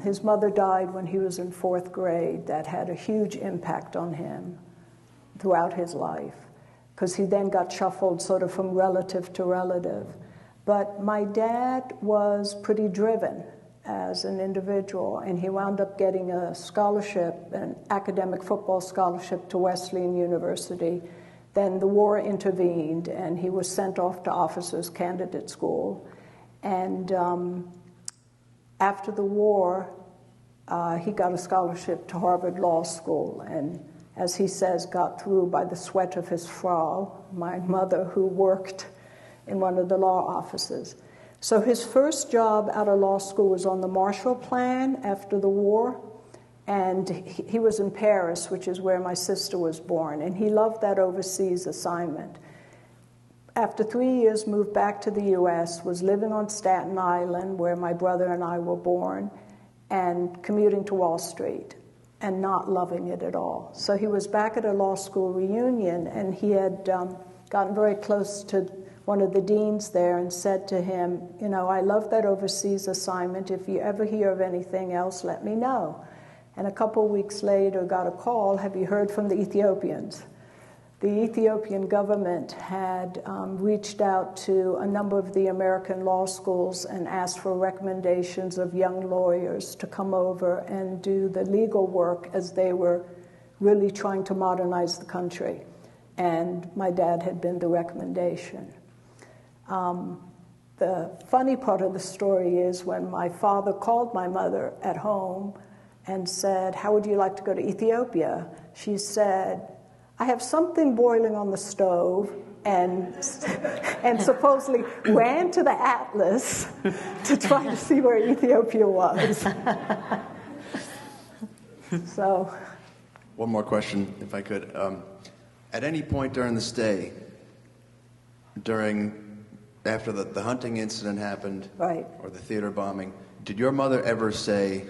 His mother died when he was in 4th grade. That had a huge impact on him throughout his life, because he then got shuffled sort of from relative to relative. But my dad was pretty driven as an individual, and he wound up getting a scholarship, an academic football scholarship to Wesleyan University. Then the war intervened, and he was sent off to officers' candidate school. And after the war, he got a scholarship to Harvard Law School, and as he says, got through by the sweat of his Frau, my mother, who worked in one of the law offices. So his first job out of law school was on the Marshall Plan after the war, and he was in Paris, which is where my sister was born, and he loved that overseas assignment. After 3 years, moved back to the U.S., was living on Staten Island, where my brother and I were born, and commuting to Wall Street, and not loving it at all. So he was back at a law school reunion, and he had gotten very close to one of the deans there and said to him, I love that overseas assignment. If you ever hear of anything else, let me know. And a couple weeks later got a call, have you heard from the Ethiopians? The Ethiopian government had reached out to a number of the American law schools and asked for recommendations of young lawyers to come over and do the legal work as they were really trying to modernize the country. And my dad had been the recommendation. The funny part of the story is when my father called my mother at home and said, how would you like to go to Ethiopia? She said, I have something boiling on the stove, and supposedly ran to the atlas to try to see where Ethiopia was. So, one more question, if I could. At any point during the stay, after the hunting incident happened, right, or the theater bombing, did your mother ever say,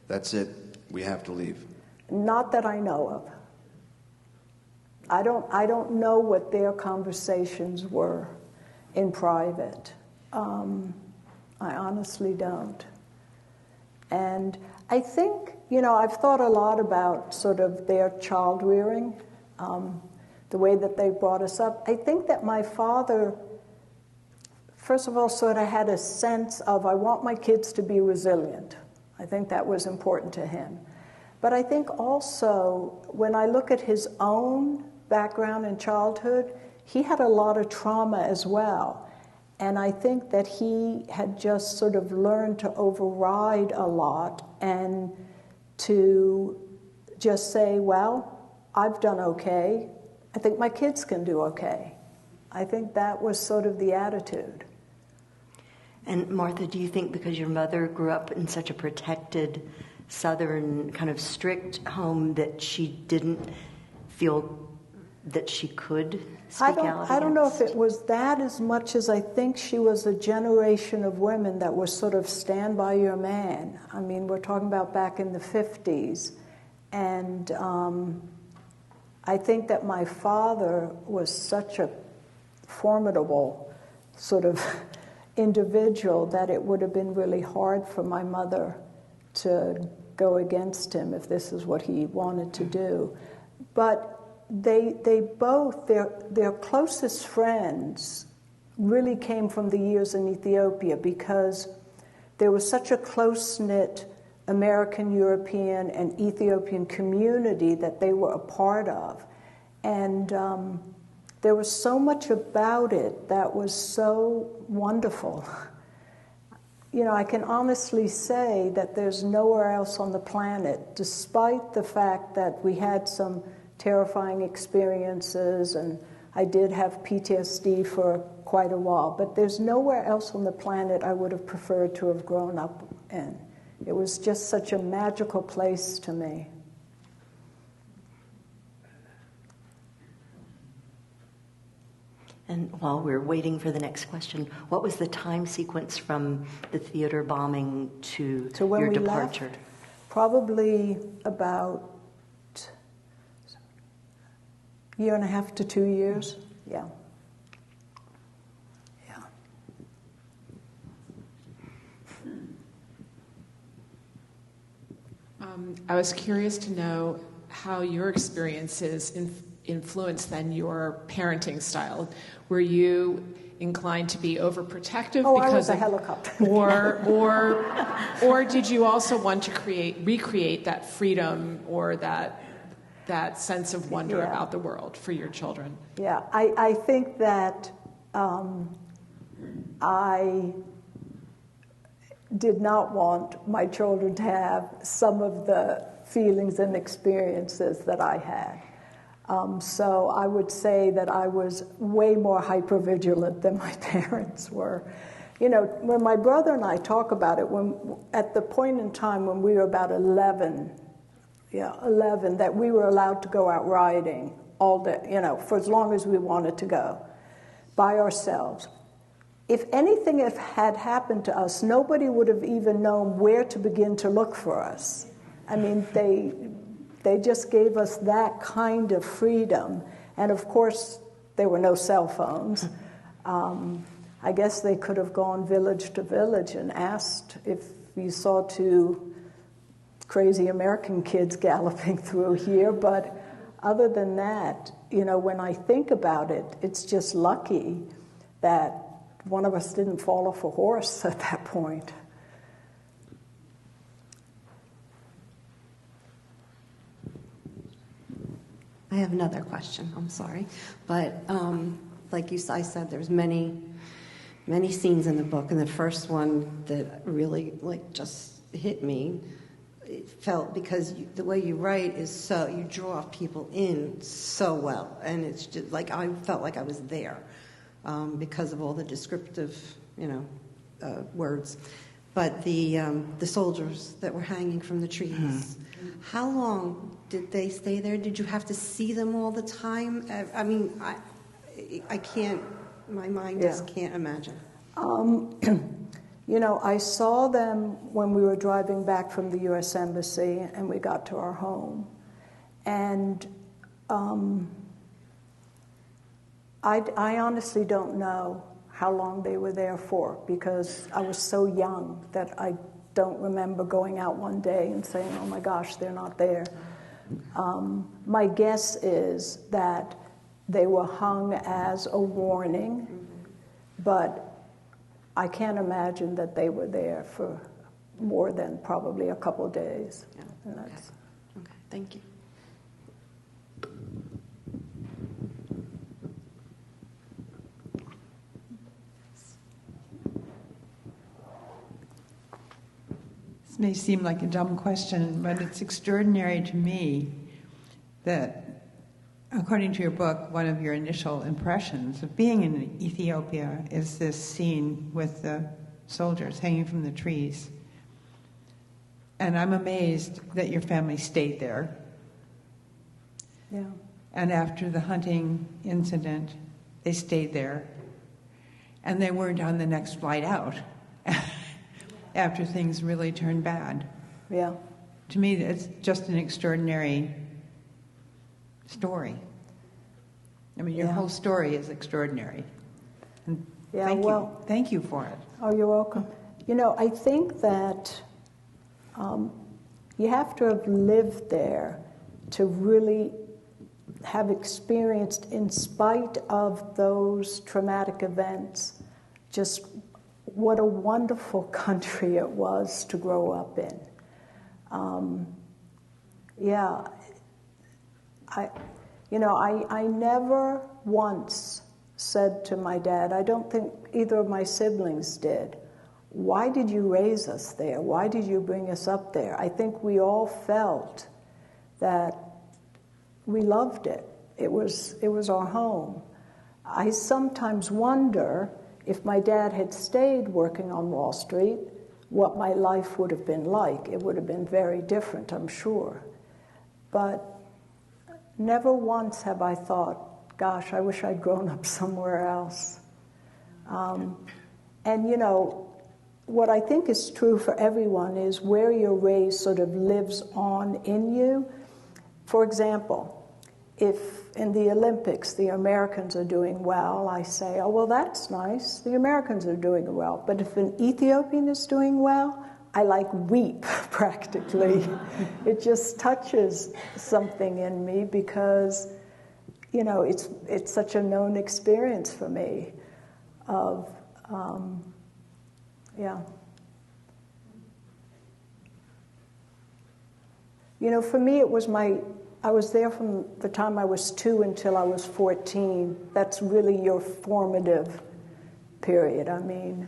that's it, we have to leave? Not that I know of. I don't know what their conversations were in private. I honestly don't. And I think, I've thought a lot about sort of their child rearing, the way that they brought us up. I think that my father, first of all, sort of had a sense of, I want my kids to be resilient. I think that was important to him. But I think also, when I look at his own background in childhood, he had a lot of trauma as well. And I think that he had just sort of learned to override a lot and to just say, well, I've done okay. I think my kids can do okay. I think that was sort of the attitude. And Martha, do you think because your mother grew up in such a protected, Southern, kind of strict home that she didn't feel that she could speak out? I don't know if it was that as much as I think she was a generation of women that were sort of stand by your man. I mean, we're talking about back in the 50s. And I think that my father was such a formidable sort of individual that it would have been really hard for my mother to go against him if this is what he wanted to do. But they both, their closest friends really came from the years in Ethiopia because there was such a close-knit American, European, and Ethiopian community that they were a part of. And there was so much about it that was so wonderful. I can honestly say that there's nowhere else on the planet, despite the fact that we had some terrifying experiences, and I did have PTSD for quite a while, but there's nowhere else on the planet I would have preferred to have grown up in. It was just such a magical place to me. And while we're waiting for the next question, what was the time sequence from the theater bombing to when your we departure? Left? Probably about a year and a half to 2 years. Yeah. Yeah. I was curious to know how your experiences influenced then your parenting style. Were you inclined to be overprotective? Oh, I was a helicopter. or did you also want to recreate that freedom or that sense of wonder about the world for your children? Yeah, I think that I did not want my children to have some of the feelings and experiences that I had. So I would say that I was way more hypervigilant than my parents were. When my brother and I talk about it, at the point in time when we were about 11, that we were allowed to go out riding all day, for as long as we wanted to go, by ourselves. If anything had happened to us, nobody would have even known where to begin to look for us. I mean, they just gave us that kind of freedom. And of course, there were no cell phones. I guess they could have gone village to village and asked if you saw two crazy American kids galloping through here, but other than that, when I think about it, it's just lucky that one of us didn't fall off a horse at that point. I have another question. I'm sorry, but like I said, there's many scenes in the book, and the first one that really just hit me, it felt because the way you write is you draw people in so well, and it's just like I felt like I was there because of all the descriptive, words. But the soldiers that were hanging from the trees, how long did they stay there? Did you have to see them all the time? I mean, I can't, my mind just can't imagine. I saw them when we were driving back from the U.S. Embassy and we got to our home. And I honestly don't know how long they were there for, because I was so young that I don't remember going out one day and saying, oh my gosh, they're not there. My guess is that they were hung as a warning, but I can't imagine that they were there for more than probably a couple of days. Yeah. Okay, thank you. This may seem like a dumb question, but it's extraordinary to me that, according to your book, one of your initial impressions of being in Ethiopia is this scene with the soldiers hanging from the trees. And I'm amazed that your family stayed there. Yeah. And after the hunting incident, they stayed there. And they weren't on the next flight out after things really turned bad. Yeah. To me, it's just an extraordinary story. I mean, your whole story is extraordinary. And thank you for it. Oh, you're welcome. I think that you have to have lived there to really have experienced, in spite of those traumatic events, just what a wonderful country it was to grow up in. I never once said to my dad, I don't think either of my siblings did, why did you raise us there? Why did you bring us up there? I think we all felt that we loved it. It was our home. I sometimes wonder if my dad had stayed working on Wall Street, what my life would have been like. It would have been very different, I'm sure. But never once have I thought, gosh, I wish I'd grown up somewhere else. What I think is true for everyone is where you're raised sort of lives on in you. For example, if in the Olympics the Americans are doing well, I say, oh, well, that's nice. The Americans are doing well. But if an Ethiopian is doing well, I weep practically. It just touches something in me because, it's such a known experience for me of, for me it was I was there from the time I was 2 until I was 14. That's really your formative period. I mean,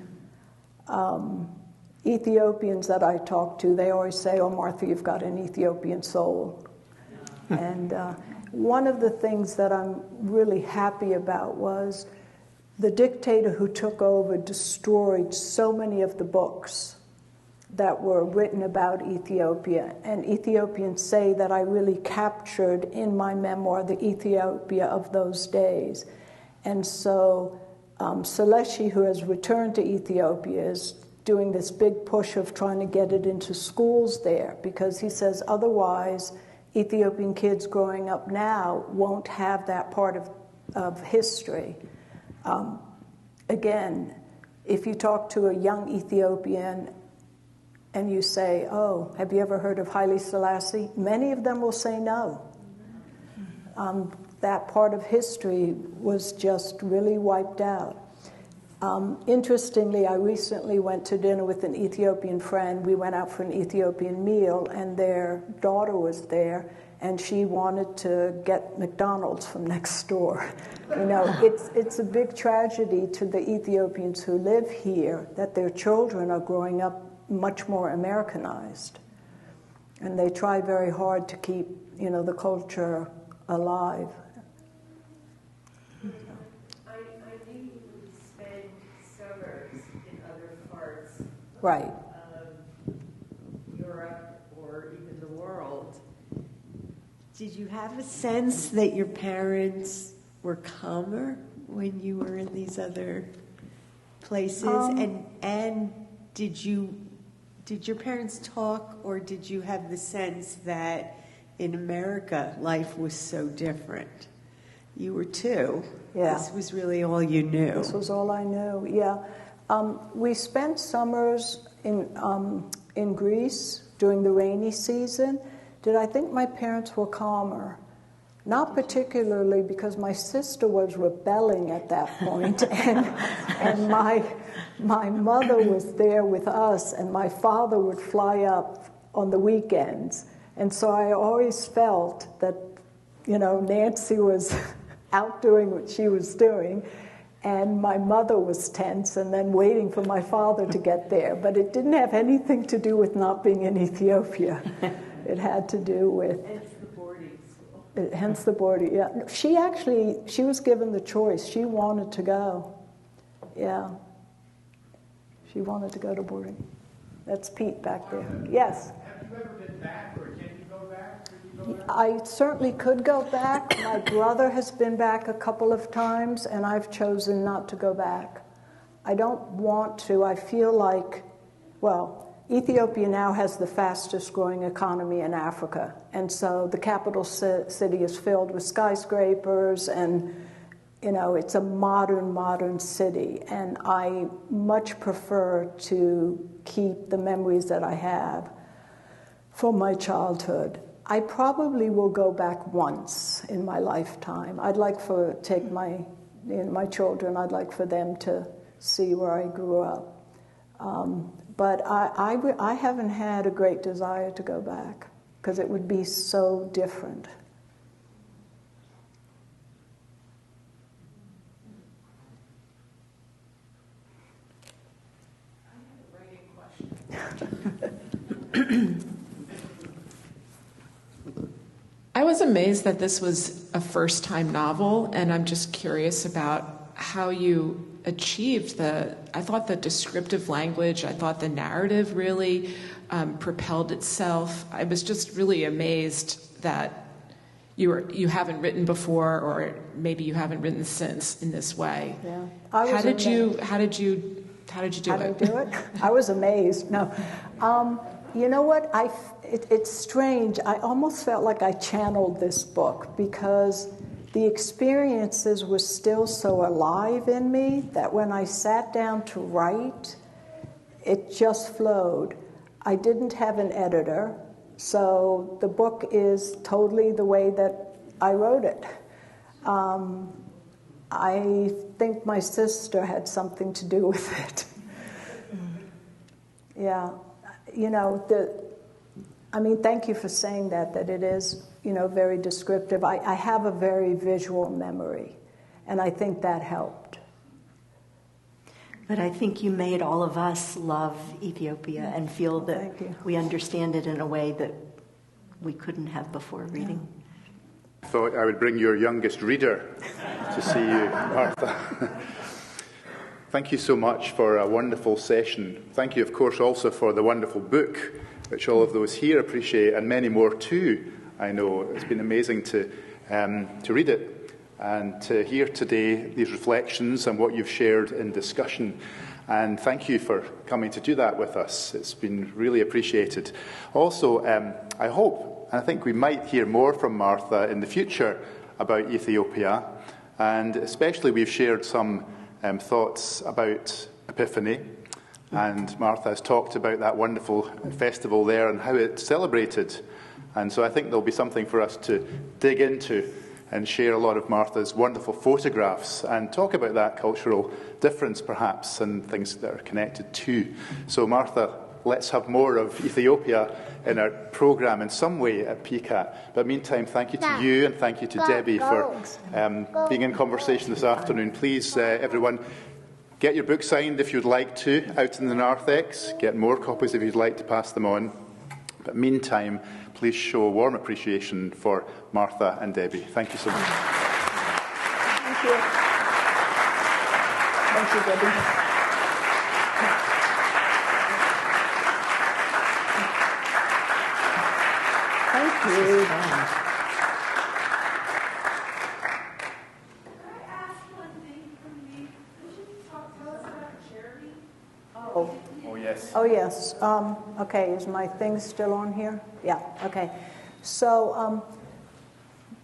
Ethiopians that I talk to, they always say, oh, Martha, you've got an Ethiopian soul. And one of the things that I'm really happy about was the dictator who took over destroyed so many of the books that were written about Ethiopia. And Ethiopians say that I really captured in my memoir the Ethiopia of those days. And so Seleshi, who has returned to Ethiopia, is doing this big push of trying to get it into schools there, because he says otherwise Ethiopian kids growing up now won't have that part of history. Again, if you talk to a young Ethiopian, and you say, oh, have you ever heard of Haile Selassie? Many of them will say no. That part of history was just really wiped out. Interestingly, I recently went to dinner with an Ethiopian friend. We went out for an Ethiopian meal, and their daughter was there, and she wanted to get McDonald's from next door. You know, it's a big tragedy to the Ethiopians who live here that their children are growing up much more Americanized. And they try very hard to keep, you know, the culture alive. I knew you would spend summers in other parts Right. of Europe or even the world. Did you have a sense that your parents were calmer when you were in these other places? And did your parents talk, or did you have the sense that in America life was so different? You were two. Yeah. This was really all you knew. This was all I knew, yeah. We spent summers in Greece during the rainy season. Did I think my parents were calmer? Not particularly, because my sister was rebelling at that point, and my mother was there with us, and my father would fly up on the weekends. And so I always felt that, you know, Nancy was out doing what she was doing, and my mother was tense and then waiting for my father to get there. But it didn't have anything to do with not being in Ethiopia. It had to do with... Hence the boarding school. Hence the boarding, yeah. She was given the choice. She wanted to go. Yeah. She wanted to go to boarding. That's Pete back there. Yes? Have you ever been back, or can you go back? I certainly could go back. My brother has been back a couple of times, and I've chosen not to go back. I don't want to. I feel like, well, Ethiopia now has the fastest growing economy in Africa, and so the capital city is filled with skyscrapers, and you know, it's a modern city, and I much prefer to keep the memories that I have from my childhood. I probably will go back once in my lifetime. I'd like take my children, I'd like for them to see where I grew up. But I haven't had a great desire to go back, because it would be so different. I was amazed that this was a first-time novel, and I'm just curious about how you achieved I thought the descriptive language, I thought the narrative really propelled itself. I was just really amazed that you haven't written before, or maybe you haven't written since in this way. Yeah. How did you do it? How did I do it? I was amazed. No. You know what? It's strange. I almost felt like I channeled this book, because the experiences were still so alive in me that when I sat down to write, it just flowed. I didn't have an editor, so the book is totally the way that I wrote it. I think my sister had something to do with it. Yeah. You know, thank you for saying that it is, you know, very descriptive. I have a very visual memory, and I think that helped. But I think you made all of us love Ethiopia and feel that we understand it in a way that we couldn't have before reading. I thought I would bring your youngest reader to see you, Martha. Thank you so much for a wonderful session. Thank you, of course, also for the wonderful book, which all of those here appreciate, and many more too, I know. It's been amazing to read it and to hear today these reflections and what you've shared in discussion. And thank you for coming to do that with us. It's been really appreciated. Also, I hope, and I think we might hear more from Martha in the future about Ethiopia, and especially we've shared some thoughts about Epiphany, And Martha has talked about that wonderful festival there and how it's celebrated. And so I think there'll be something for us to dig into and share a lot of Martha's wonderful photographs and talk about that cultural difference, perhaps, and things that are connected to. So, Martha, let's have more of Ethiopia in our programme in some way at PCAT. But meantime, thank you to you and thank you to Debbie for being in conversation this afternoon. Please, everyone, get your book signed if you'd like to out in the narthex. Get more copies if you'd like to pass them on. But meantime, please show warm appreciation for Martha and Debbie. Thank you so much. Thank you. Thank you, Debbie. Thank you. Oh, yes. Okay, is my thing still on here? Yeah, okay. So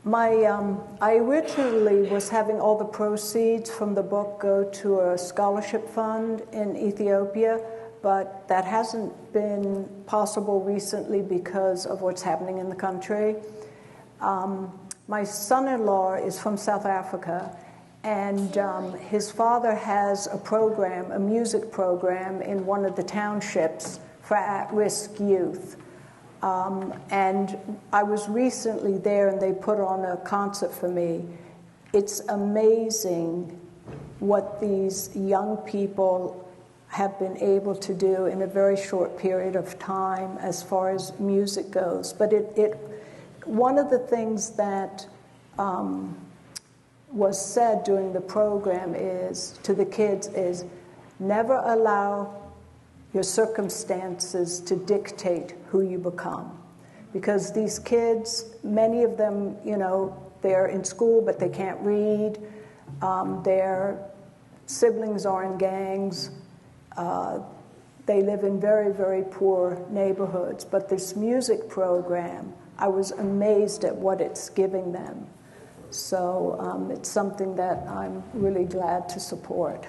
I originally was having all the proceeds from the book go to a scholarship fund in Ethiopia, but that hasn't been possible recently because of what's happening in the country. My son-in-law is from South Africa, and his father has a program, a music program in one of the townships for at-risk youth. And I was recently there, and they put on a concert for me. It's amazing what these young people have been able to do in a very short period of time as far as music goes. But one of the things that was said during the program to the kids is never allow your circumstances to dictate who you become. Because these kids, many of them, they're in school but they can't read. Their siblings are in gangs. They live in very, very poor neighborhoods. But this music program, I was amazed at what it's giving them. So it's something that I'm really glad to support.